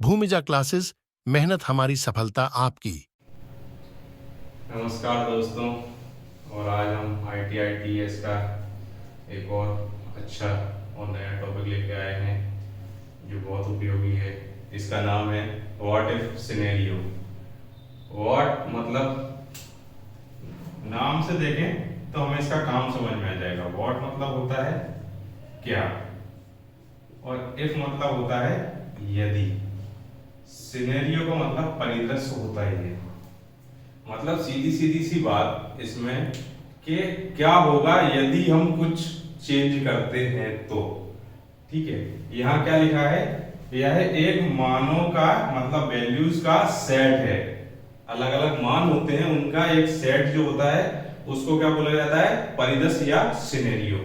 Bhumija classes, मेहनत हमारी सफलता आपकी। नमस्कार दोस्तों, और आज हम ITITS का एक और अच्छा और नया टॉपिक लेके आए हैं जो बहुत उपयोगी है। इसका नाम है व्हाट इफ सिनेरियो। व्हाट मतलब नाम से देखें तो हमें इसका काम समझ में आ जाएगा। व्हाट मतलब होता है क्या, और इफ मतलब होता है यदि। सिनेरियो का मतलब परिदृश्य होता ही है। मतलब सीधी सीधी सी बात इसमें कि क्या होगा यदि हम कुछ चेंज करते हैं तो। ठीक है, यहाँ क्या लिखा है, यह एक मानों का मतलब वैल्यूज का सेट है। अलग अलग मान होते हैं, उनका एक सेट जो होता है उसको क्या बोला जाता है, परिदृश्य या सिनेरियो,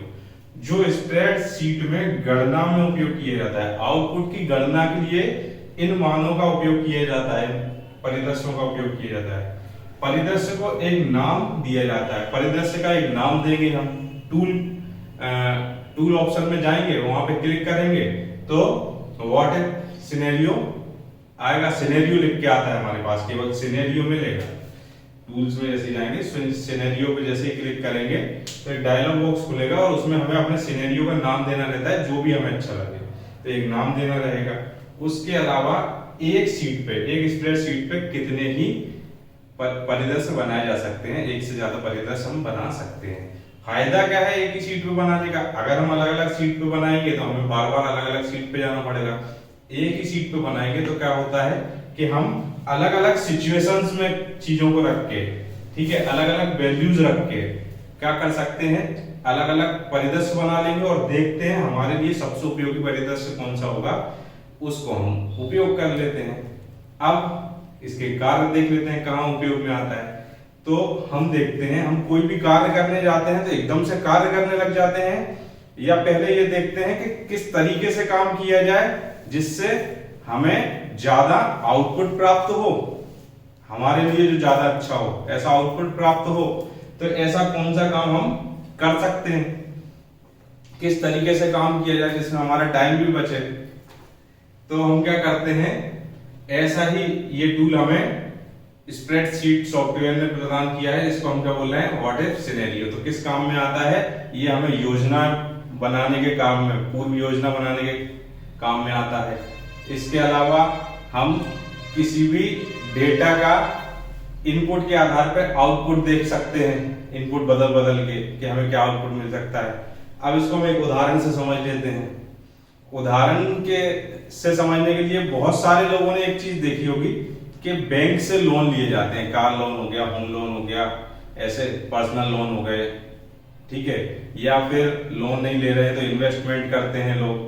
जो स्प्रेडशीट में गणना में उपयोग किया जाता है। आउटपुट की गणना के लिए इन मानों का उपयोग किया जाता है, परिदृश्यों का उपयोग किया जाता है। परिदृश्य को एक नाम दिया जाता है, परिदृश्य का एक नाम देंगे हम। टूल ऑप्शन में जाएंगे, वहां पे क्लिक करेंगे तो व्हाट इफ सिनेरियो आएगा। सिनेरियो लिख के आता है हमारे पास, केवल सिनेरियो मिलेगा। टूल्स में जैसे जाएंगे, सिनेरियो पे जैसे ही क्लिक करेंगे तो एक डायलॉग बॉक्स खुलेगा और उसमें हमें अपने सिनेरियो का नाम देना रहता है, जो भी हमें अच्छा लगे। तो एक नाम देना रहेगा। उसके अलावा एक शीट पे, एक स्प्रेडशीट पे कितने ही परिदृश्य बनाए जा सकते हैं, एक से ज्यादा परिदृश्य हम बना सकते हैं। फायदा क्या है एक ही शीट पे बनाने का। अगर हम अलग अलग शीट पे बनाएंगे तो हमें बार बार अलग अलग शीट पे जाना पड़ेगा। एक ही शीट पे बनाएंगे तो क्या होता है कि हम अलग अलग सिचुएशंस में चीजों को रख के, ठीक है, अलग अलग वैल्यूज रख के क्या कर सकते हैं, अलग अलग परिदृश्य बना लेंगे और देखते हैं हमारे लिए सबसे उपयोगी परिदृश्य कौन सा होगा, उसको हम उपयोग कर लेते हैं। अब इसके कार्य देख लेते हैं कहाँ उपयोग में आता है। तो हम देखते हैं, हम कोई भी कार्य करने जाते हैं तो एकदम से कार्य करने लग जाते हैं, या पहले ये देखते हैं कि किस तरीके से काम किया जाए जिससे हमें ज्यादा आउटपुट प्राप्त हो, हमारे लिए जो ज्यादा अच्छा हो, ऐसा आउटपुट प्राप्त हो। तो ऐसा कौन सा काम हम कर सकते हैं, किस तरीके से काम किया जाए जिसमें हमारा टाइम भी बचे। तो हम क्या करते हैं, ऐसा ही ये टूल हमें स्प्रेडशीट सॉफ्टवेयर ने प्रदान किया है। इसको हम क्या बोल रहे हैं, व्हाट इफ सिनेरियो। तो किस काम में आता है, ये हमें योजना बनाने के काम में, पूर्व योजना बनाने के काम में आता है। इसके अलावा हम किसी भी डेटा का इनपुट के आधार पर आउटपुट देख सकते हैं, इनपुट बदल बदल के कि हमें क्या आउटपुट मिल सकता है। अब इसको हम एक उदाहरण से समझ लेते हैं। उदाहरण के से समझने के लिए बहुत सारे लोगों ने एक चीज देखी होगी कि बैंक से लोन लिए जाते हैं, कार लोन हो गया, होम लोन हो गया, ऐसे पर्सनल लोन हो गए, ठीक है, या फिर लोन नहीं ले रहे तो इन्वेस्टमेंट करते हैं लोग,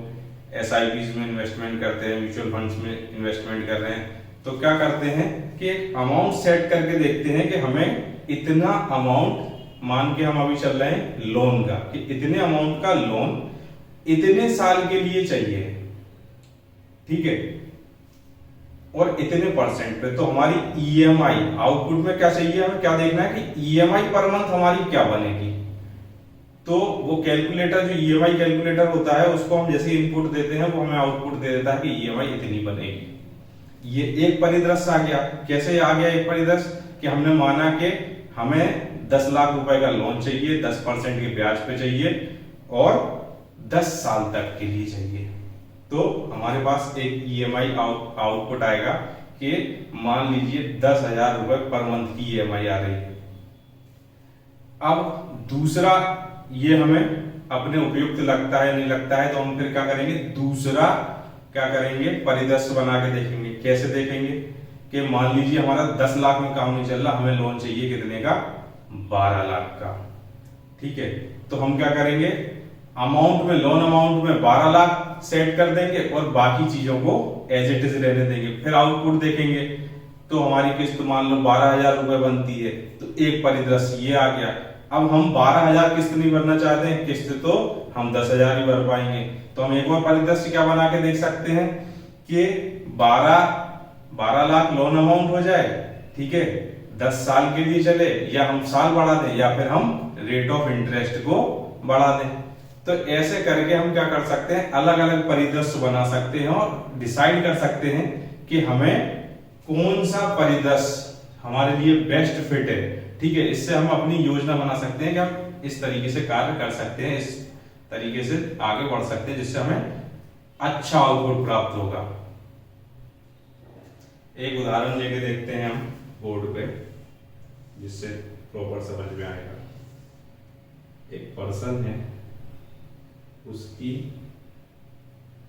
SIPs में इन्वेस्टमेंट करते हैं, म्यूचुअल फंड्स में इन्वेस्टमेंट कर रहे हैं। तो क्या करते हैं कि एक अमाउंट सेट करके देखते हैं कि हमें इतना अमाउंट मान के हम अभी चल रहे हैं लोन का, कि इतने अमाउंट का लोन इतने साल के लिए चाहिए, ठीक है, और इतने परसेंट पे। तो हमारी EMI आउटपुट में क्या चाहिए, हमें क्या देखना है कि EMI पर मंथ हमारी क्या बनेगी। तो वो कैलकुलेटर, जो EMI कैलकुलेटर होता है, उसको हम जैसे इनपुट देते हैं वो हमें आउटपुट दे देता है कि EMI इतनी बनेगी। ये एक परिदृश्य आ गया। कैसे आ गया एक परिदृश्य, कि हमने माना कि हमें 10 लाख रुपए का लोन चाहिए, 10% के ब्याज पे चाहिए और 10 साल तक के लिए चाहिए। तो हमारे पास एक EMI आउटपुट आएगा कि मान लीजिए 10,000 रुपए पर मंथ की EMI आ रही है। अब दूसरा, ये हमें अपने उपयुक्त लगता है नहीं लगता है, तो हम फिर क्या करेंगे, दूसरा क्या करेंगे, परिदृश्य बना के देखेंगे। कैसे देखेंगे कि मान लीजिए हमारा 10 लाख में काम नहीं चल रहा, हमें लोन चाहिए कितने का, 12 लाख का, ठीक है। तो हम क्या करेंगे, अमाउंट में, लोन अमाउंट में 12 लाख सेट कर देंगे और बाकी चीजों को एज इट इज रहने देंगे। फिर आउटपुट देखेंगे तो हमारी किस्त मान लो 12,000 रुपए बनती है, तो एक परिदृश्य ये आ गया। अब हम 12,000 किस्त नहीं भरना चाहते हैं, किस्त तो हम 10,000 ही भर पाएंगे। तो हम एक और परिदृश्य क्या बना के देख सकते हैं कि 12 लाख लोन अमाउंट हो जाए, ठीक है, 10 साल के लिए चले, या हम साल बढ़ा दें या फिर हम रेट ऑफ इंटरेस्ट को बढ़ा दें। तो ऐसे करके हम क्या कर सकते हैं, अलग अलग परिदृश्य बना सकते हैं और डिसाइड कर सकते हैं कि हमें कौन सा परिदृश्य हमारे लिए बेस्ट फिट है। ठीक है, इससे हम अपनी योजना बना सकते हैं कि हम इस तरीके से कार्य कर सकते हैं, इस तरीके से आगे बढ़ सकते हैं, जिससे हमें अच्छा आउटपुट प्राप्त होगा। एक उदाहरण लेके देखते हैं हम बोर्ड पे, जिससे प्रॉपर समझ में आएगा। एक पर्सन है, उसकी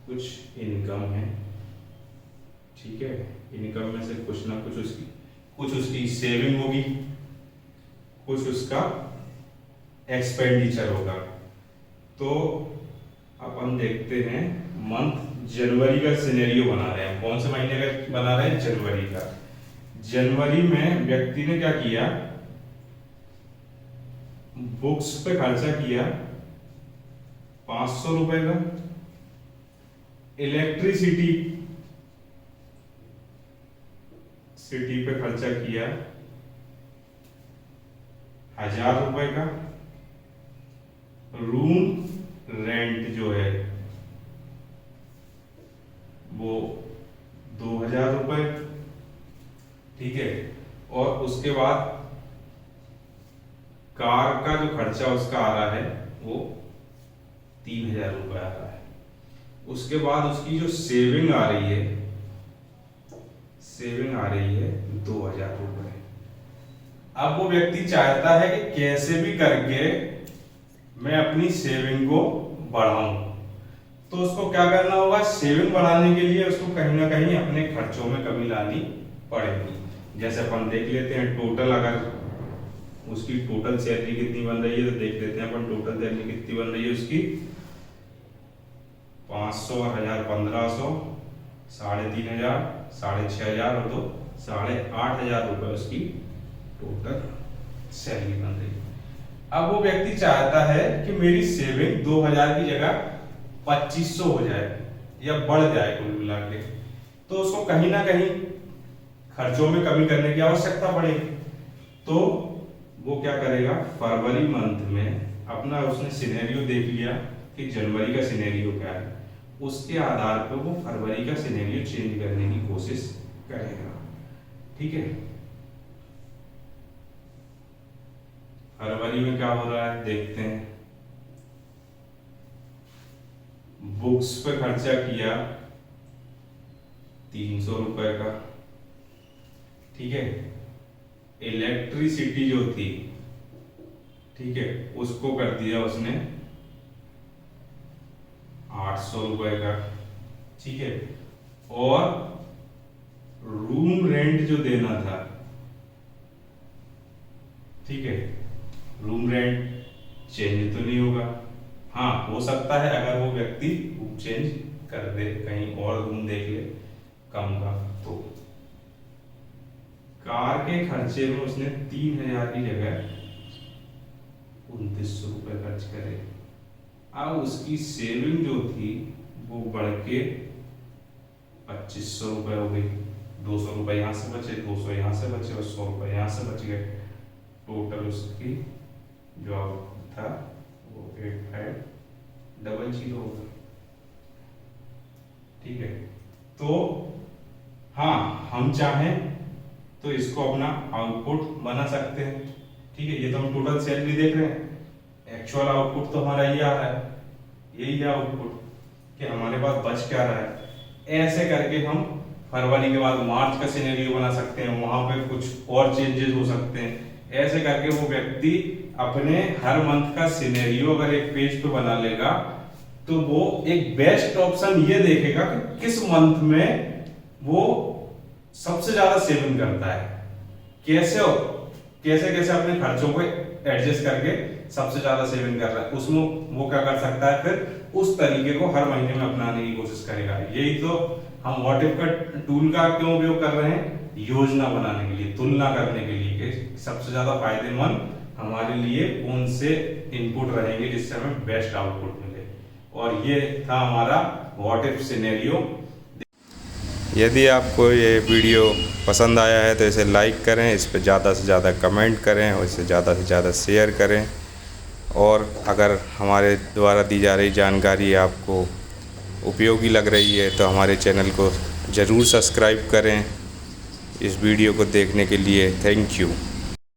कुछ इनकम है, ठीक है, इनकम में से कुछ ना कुछ उसकी सेविंग होगी, कुछ उसका एक्सपेंडिचर होगा। तो अपन देखते हैं मंथ जनवरी का सिनेरियो बना रहे हैं। कौन से महीने का बना रहे हैं? जनवरी का। जनवरी में व्यक्ति ने क्या किया, बुक्स पे खर्चा किया 500 रुपए का, इलेक्ट्रिसिटी पे खर्चा किया 1000 रुपए का, रूम रेंट जो है वो 2000 रुपए, ठीक है, और उसके बाद कार का जो खर्चा उसका आ रहा है वो 3000 रुपए आ रहा है। उसके बाद उसकी जो सेविंग आ रही है 2000 रुपए। अब वो व्यक्ति चाहता है कि कैसे भी करके मैं अपनी सेविंग को बढ़ाऊं, तो उसको क्या करना होगा? सेविंग बढ़ाने के लिए उसको कहीं ना कहीं अपने खर्चों में कमी लानी पड़ेगी। जैसे अपन देख लेते हैं टोटल, अगर उसकी टोटल सैलरी कितनी बन रही है तो देख लेते हैं अपन टोटल सैलरी कितनी बन रही है उसकी 500 और 1000 1500, 3500, 6500 और 2 8500 रुपए उसकी टोटल सैलरी बन रही है। अब वो व्यक्ति चाहता है कि मेरी सेविंग 2000 की जगह 2500 हो जाए या बढ़ जाए कुल मिला के, तो उसको कहीं ना कहीं खर्चों में कमी करने की आवश्यकता पड़ेगी। तो वो क्या करेगा? फरवरी मंथ में अपना उसने सिनेरियो देख लिया कि जनवरी का सिनेरियो क्या है, उसके आधार पर वो फरवरी का सिनेरियो चेंज करने की कोशिश करेगा। ठीक है, फरवरी में क्या हो रहा है देखते हैं। बुक्स पे खर्चा किया 300 रुपए का, ठीक है, इलेक्ट्रिसिटी जो थी, ठीक है, उसको कर दिया उसने 800 रुपए का, ठीक है, और रूम रेंट जो देना था, ठीक है, रूम रेंट चेंज तो नहीं होगा। हाँ, हो सकता है अगर वो व्यक्ति चेंज कर दे, कहीं और रूम देख ले कम का। तो कार के खर्चे में उसने 3000 की जगह 2900 रुपए खर्च करे। अब उसकी सेविंग जो थी वो बढ़ के 2500 रुपए हो गई। 200 रुपए यहाँ से बचे, 200 यहाँ से बचे और 100 रुपए यहाँ से बच गए। टोटल उसकी जो था वो 8500 होगा। ठीक है, तो हाँ, हम चाहें तो इसको अपना आउटपुट बना सकते हैं। ठीक है, ये तो हम टोटल सैलरी देख रहे हैं, एक्चुअल आउटपुट तो हमारा ये आ रहा है, यही है आउटपुट कि हमारे पास बच क्या रहा है। ऐसे करके हम फरवरी के बाद मार्च का सिनेरियो बना सकते हैं, वहां पे कुछ और चेंजेस हो सकते हैं। ऐसे करके वो व्यक्ति अपने हर मंथ का सिनेरियो अगर एक पेज पे बना लेगा तो वो एक बेस्ट ऑप्शन ये देखेगा कि किस मंथ में वो सबसे ज्यादा सेविंग करता है, कैसे कैसे अपने खर्चों को एडजस्ट करके सबसे ज्यादा सेविंग कर रहा है, उसमें वो क्या कर सकता है, फिर उस तरीके को हर महीने में अपनाने की कोशिश करेगा। यही तो हम व्हाट इफ का टूल का क्यों उपयोग कर रहे हैं? योजना बनाने के लिए, तुलना करने के लिए कि सबसे ज्यादा फायदेमंद हमारे लिए कौन से इनपुट रहेंगे जिससे हमें बेस्ट आउटपुट मिले। और ये था हमारा व्हाट इफ सिनेरियो। यदि आपको ये वीडियो पसंद आया है तो इसे लाइक करें, इस पर ज़्यादा से ज़्यादा कमेंट करें और इसे ज़्यादा से ज़्यादा शेयर करें। और अगर हमारे द्वारा दी जा रही जानकारी आपको उपयोगी लग रही है तो हमारे चैनल को ज़रूर सब्सक्राइब करें इस वीडियो को देखने के लिए। Thank you.